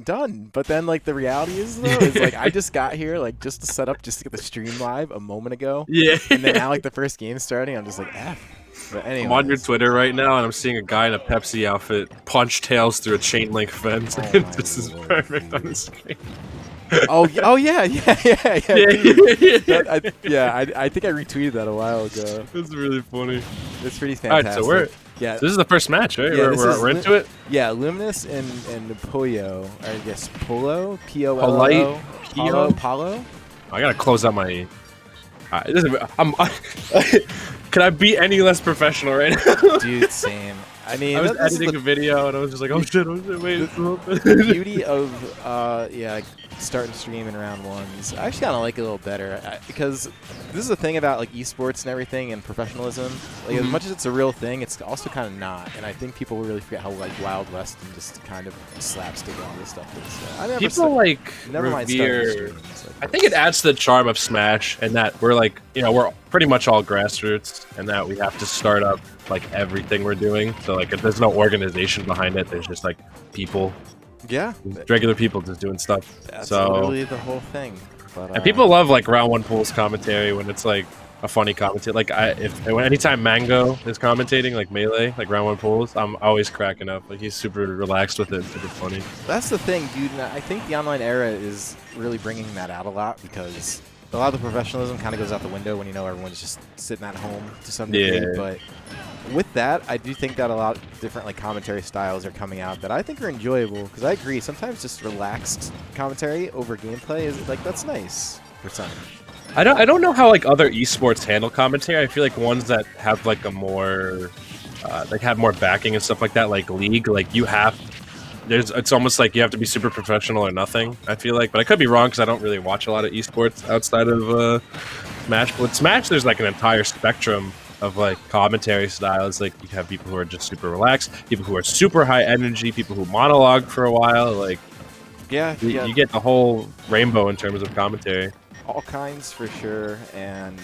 done. But then like the reality is though is like I just got here like just to set up just to get the stream live a moment ago. Yeah. And then now like the first game starting, I'm just like But anyways. I'm on your Twitter right now, and I'm seeing a guy in a Pepsi outfit punch tails through a chain link fence. Oh This is Lord, perfect dude. on the screen. Oh yeah. I think I retweeted that a while ago. That's really funny. It's pretty All right, fantastic. so yeah. this is the first match, right? Yeah, we're into it. Yeah, Luminous and Pollo, or I guess Pollo, Polite. Pollo. I gotta close out my. Can I be any less professional right now? Dude, same. I mean, I was editing a video and I was just like, oh shit, wait. The beauty of starting stream in round ones, I actually kind of like it a little better because this is the thing about like esports and everything and professionalism. Like as much as it's a real thing, it's also kind of not. And I think people really forget how like Wild West and just kind of slapstick all this stuff is. People never revere. I think it adds to the charm of Smash, and that we're like, we're pretty much all grassroots, and that we have to start up like everything we're doing. So like, if there's no organization behind it, there's just like people. Yeah, regular people just doing stuff. That's literally the whole thing. But, and people love like round one pools commentary when it's like a funny commentary. Like anytime Mango is commentating like Melee, like round one pools, I'm always cracking up. Like he's super relaxed with it, super funny. That's the thing, dude. And I think the online era is really bringing that out a lot because a lot of the professionalism kind of goes out the window when everyone's just sitting at home to some degree. Yeah. But with that, I do think that a lot of different like commentary styles are coming out that I think are enjoyable. Because I agree, sometimes just relaxed commentary over gameplay is like that's nice for some. I don't know how like other esports handle commentary. I feel like ones that have like a more like have more backing and stuff like that, like League, like it's almost like you have to be super professional or nothing, I feel like. But I could be wrong because I don't really watch a lot of esports outside of Smash. But with Smash, there's like an entire spectrum of like commentary styles. Like you have people who are just super relaxed, people who are super high energy, people who monologue for a while. Like you get the whole rainbow in terms of commentary. All kinds for sure, and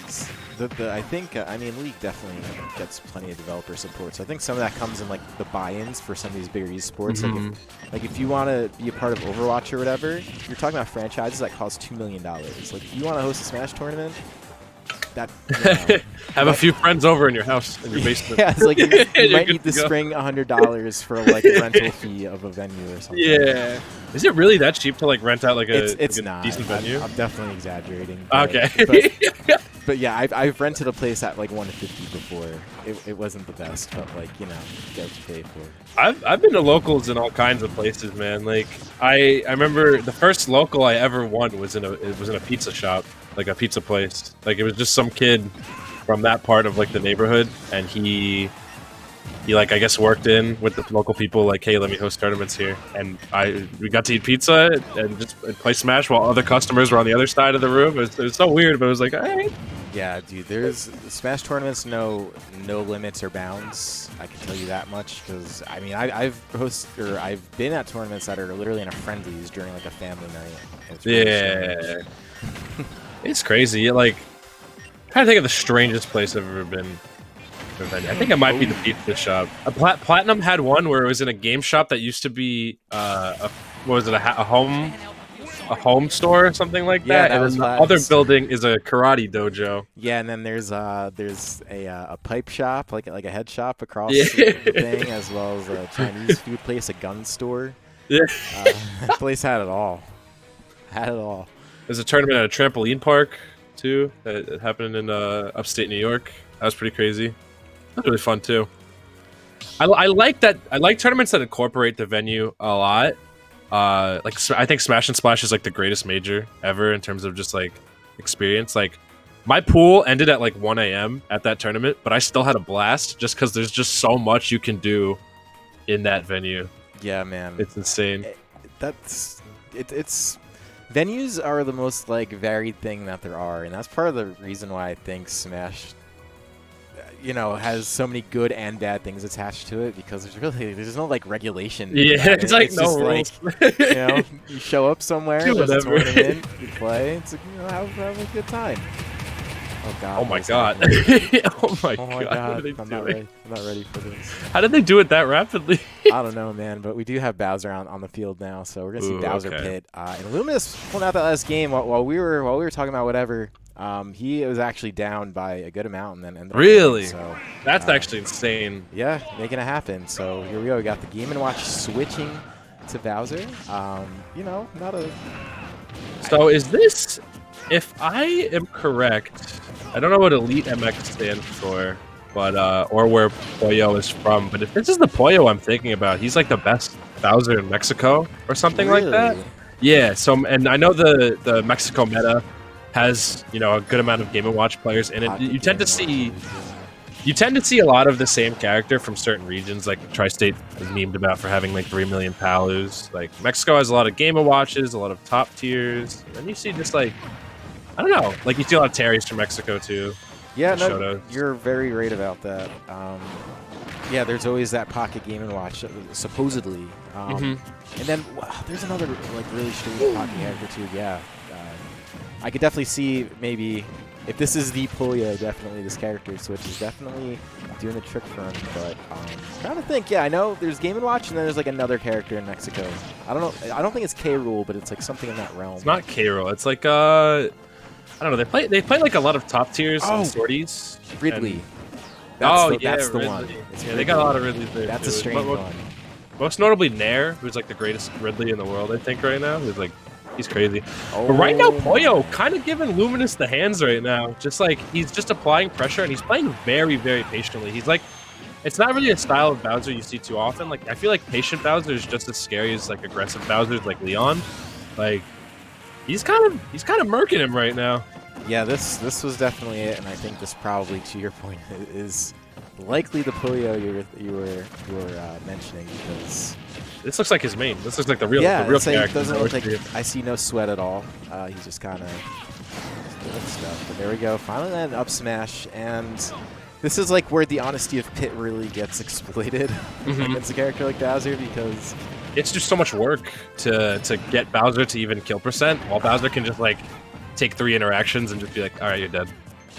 I think I mean League definitely gets plenty of developer support. So I think some of that comes in like the buy-ins for some of these bigger esports. Like if you want to be a part of Overwatch or whatever, you're talking about franchises that cost $2 million. Like if you want to host a Smash tournament, that have a few friends over in your house in your basement. Yeah, it's like you might need to spring $100 for like a rental fee of a venue or something. Yeah. Is it really that cheap to like rent out like it's a not. decent venue? I'm definitely exaggerating. Okay. But yeah, I've rented a place at like $150 before. It wasn't the best, but like you get what you pay for. I've been to locals in all kinds of places, man. Like I remember the first local I ever won was in a pizza shop, like a pizza place. Like it was just some kid from that part of like the neighborhood, and he like I guess worked in with the local people, like, hey, let me host tournaments here, and we got to eat pizza and just play Smash while other customers were on the other side of the room. It was so weird, but it was like, all right. Yeah, dude, there's Smash tournaments, no limits or bounds. I can tell you that much because I mean I've been at tournaments that are literally in a friendlies during like a family night. It's really it's crazy. Like, I'm trying to think of the strangest place I've ever been. I think it might be the pizza shop. Platinum had one where it was in a game shop that used to be a home store or something like that. And then the other building is a karate dojo. Yeah, and then there's a pipe shop, like a head shop across the thing, as well as a Chinese food place, a gun store. Yeah, that place had it all. There's a tournament at a trampoline park too that happened in upstate New York. That was pretty crazy. That's really fun too. I like that. I like tournaments that incorporate the venue a lot. Like I think Smash and Splash is like the greatest major ever in terms of just like experience. Like my pool ended at like 1 a.m. at that tournament, but I still had a blast just because there's just so much you can do in that venue. Yeah, man, it's insane. It's venues are the most like varied thing that there are, and that's part of the reason why I think Smash has so many good and bad things attached to it, because there's no like regulation. Yeah, it's like no rules. Like, you show up somewhere, there's a tournament, you play, it's like, have a good time. Oh god. Oh my what is god. happening? Oh my Oh my god. god. What are they I'm not doing? ready. I'm not ready for this. How did they do it that rapidly? I don't know, man, but we do have Bowser on the field now, so we're gonna see Ooh, Bowser okay. Pit. And Luminous pulling out that last game while we were talking about whatever. He was actually down by a good amount, and then ended up winning, Really? so That's actually insane. yeah, making it happen. So here we go. We got the Game & Watch switching to Bowser. You know, not a. So is this, if I am correct, I don't know what Elitemx stands for, but or where Pollo is from, but if this is the Pollo I'm thinking about, he's like the best Bowser in Mexico or something like that. Really? Yeah. So, and I know the Mexico meta has, you know, a good amount of Game & Watch players in it. Pocket You tend to Game & see. Watches, yeah. You tend to see a lot of the same character from certain regions, like Tri-State is memed about for having like 3 million Palus. Like Mexico has a lot of Game & Watches, a lot of top tiers. And then you see just like, I don't know, like you see a lot of Terrys from Mexico too. Yeah, no, Shotos. you're very right about that. Yeah, there's always that pocket Game & Watch, supposedly. And then there's another like really strange pocket character too. Yeah, I could definitely see maybe if this is the Pollo, definitely this character switch is definitely doing the trick for him. But trying to think, yeah, I know there's Game & Watch, and then there's like another character in Mexico. I don't know. I don't think it's K. Rool, but it's like something in that realm. It's not K-Roll. It's like I don't know. They play like a lot of top tiers and Oh, sorties. Ridley. And, That's the Ridley. one. It's Yeah, they got a lot of Ridleys there. That's a too. strange one. Most notably Nair, who's like the greatest Ridley in the world, I think, right now. Who's like, he's crazy. Oh. But right now, Pollo kind of giving Luminous the hands right now. Just like, he's just applying pressure, and he's playing very, very patiently. He's like, it's not really a style of Bowser you see too often. Like, I feel like patient Bowser is just as scary as like aggressive Bowsers like Leon. Like, he's kind of murking him right now. Yeah, this was definitely it, and I think this probably, to your point, is likely the Pollo you were mentioning, because This looks like his main. This looks like the real yeah, it's like, character. doesn't look like I see no sweat at all. He's just kind of doing stuff. But there we go. Finally, that up smash, and this is like where the honesty of Pit really gets exploited against a character like Bowser, because it's just so much work to get Bowser to even kill percent, while Bowser can just like take 3 interactions and just be like, all right, you're dead.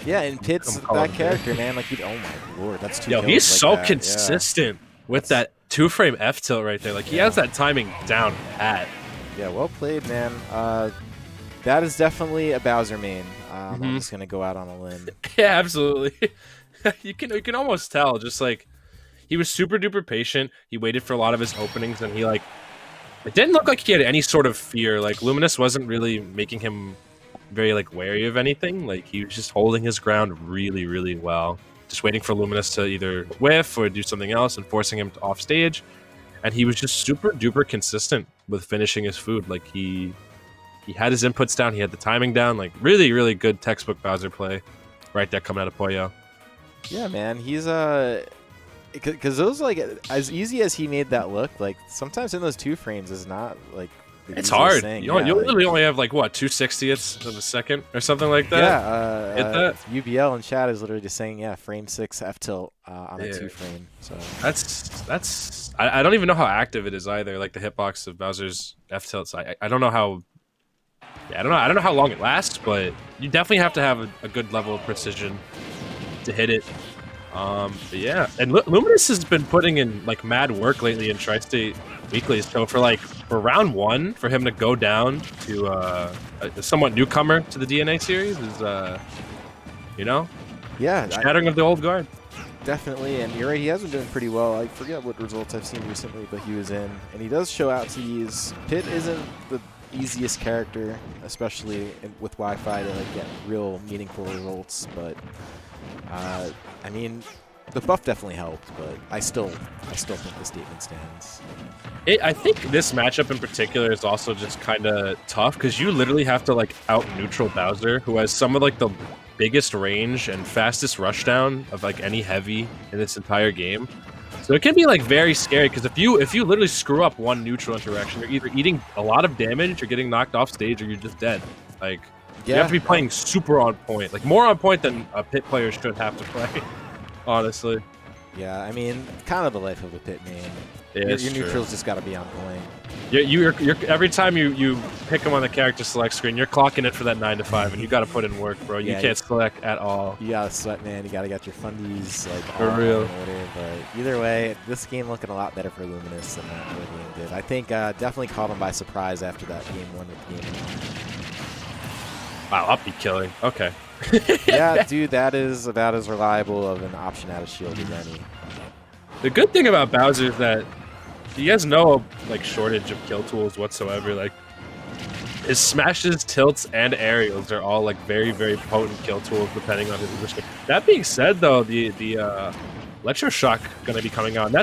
yeah, and Pit's that character, man. Like, oh my lord, that's 2 Yo, kills he's like so that. consistent with that 2-frame F tilt right there. Like, he has that timing down pat. Yeah, well played, man. That is definitely a Bowser main. I'm just gonna go out on a limb. Yeah, absolutely. you can almost tell. Just like, he was super duper patient. He waited for a lot of his openings, and he like, it didn't look like he had any sort of fear. Like, Luminous wasn't really making him very like wary of anything. Like, he was just holding his ground really, really well. Just waiting for Luminous to either whiff or do something else and forcing him to off stage. And he was just super duper consistent with finishing his food. Like, he had his inputs down, he had the timing down. Like, really, really good textbook Bowser play right there coming out of Pollo. Yeah, man, he's because those, like, as easy as he made that look, like sometimes in those 2 frames is not like the It's easiest hard. thing. You Yeah, literally only have like what, 2/60ths of a second or something like that. Yeah, Hit that. UBL in chat is literally just saying, yeah, frame 6 F tilt on a Yeah. 2 frame. So That's I don't even know how active it is either. Like the hitbox of Bowser's F tilts. I don't know how. Yeah, I don't know how long it lasts, but you definitely have to have a good level of precision to hit it. But yeah, and Luminous has been putting in like mad work lately in Tri-State Weeklies. So for round 1, for him to go down to a somewhat newcomer to the DNA series is you know, yeah, shattering of the old guard. definitely. And you're right, he has been doing pretty well. I forget what results I've seen recently, but he was in, and he does show out to use. Pit isn't the easiest character, especially with Wi-Fi, to like get real meaningful results, but I mean, the buff definitely helped, but I still think the statement stands. I think this matchup in particular is also just kind of tough because you literally have to like out neutral Bowser, who has some of like the biggest range and fastest rushdown of like any heavy in this entire game. So it can be like very scary because if you literally screw up one neutral interaction, you're either eating a lot of damage, or getting knocked off stage, or you're just dead. Like, you have to be playing super on point, like more on point than a Pit player should have to play. Honestly. Yeah, I mean, kind of the life of a Pit main. Yeah, your neutral's just got to be on point. You're every time you pick him on the character select screen, you're clocking it for that 9 to 5, and you got to put in work, bro. You can't select at all. You gotta sweat, man. You gotta get your fundies like For all real. in order. But either way, this game looking a lot better for Luminous than that other game did. I think definitely caught him by surprise after that game 1 with game 1. Wow, up be killing. Okay. Yeah, dude, that is about as reliable of an option out of shield as any. The good thing about Bowser is that he has no like shortage of kill tools whatsoever. Like his smashes, tilts, and aerials are all like very, very potent kill tools depending on his position. That being said, though, the electroshock going to be coming out. And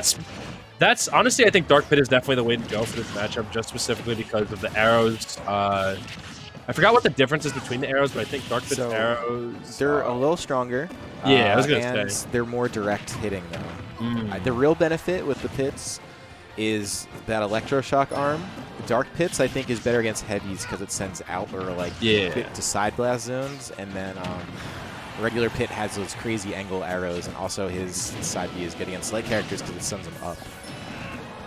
that's honestly, I think Dark Pit is definitely the way to go for this matchup, just specifically because of the arrows. I forgot what the difference is between the arrows, but I think Dark Pit's arrows... They're a little stronger. Yeah, I was going to say. They're more direct hitting, though. The real benefit with the pits is that electroshock arm. Dark Pits, I think, is better against heavies because it sends out or like pit to side blast zones, and then regular Pit has those crazy angle arrows, and also his side B is good against light characters because it sends them up.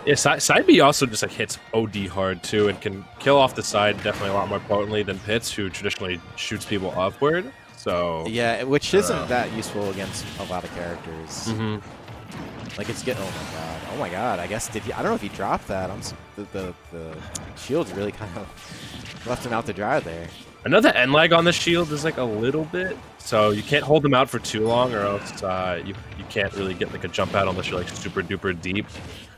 Yeah, side B also just like hits OD hard too, and can kill off the side definitely a lot more potently than Pits, who traditionally shoots people upward. So yeah, which isn't that useful against a lot of characters. Like it's getting oh my god! I guess I don't know if he dropped that. The shield's really kind of left him out to dry there. Another end lag on the shield is like a little bit, so you can't hold them out for too long, or else you can't really get like a jump out unless you're like super duper deep.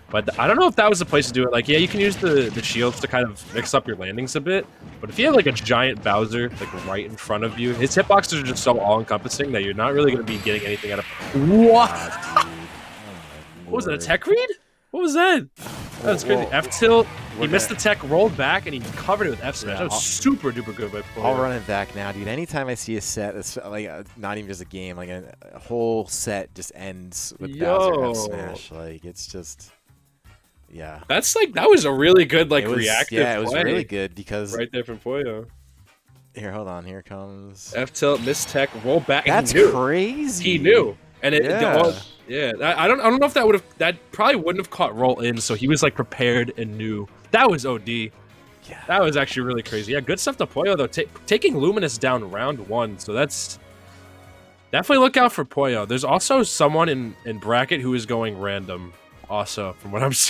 But I don't know if that was the place to do it. Like, yeah, you can use the shields to kind of mix up your landings a bit, but if you have like a giant Bowser like right in front of you, his hitboxes are just so all-encompassing that you're not really going to be getting anything out of. What? What was that? A tech read? What was that? That was crazy. F tilt. He missed the tech, rolled back, and he covered it with F smash. Yeah, that was super duper good by Pollo. I'll run it back now, dude. Anytime I see a set that's like not even just a game, like a whole set just ends with Bowser F smash. Like it's just. Yeah, that's like that was a really good like reactive. Yeah, it was really good because right there from Pollo. Here, hold on. Here comes F tilt, miss tech, roll back. That's crazy. He knew, and I don't know if that probably wouldn't have caught roll in. So he was like prepared and knew. That was OD. Yeah, that was actually really crazy. Yeah, good stuff to Pollo though. Taking Luminous down round 1. So that's definitely look out for Pollo. There's also someone in bracket who is going random. Also, from what I'm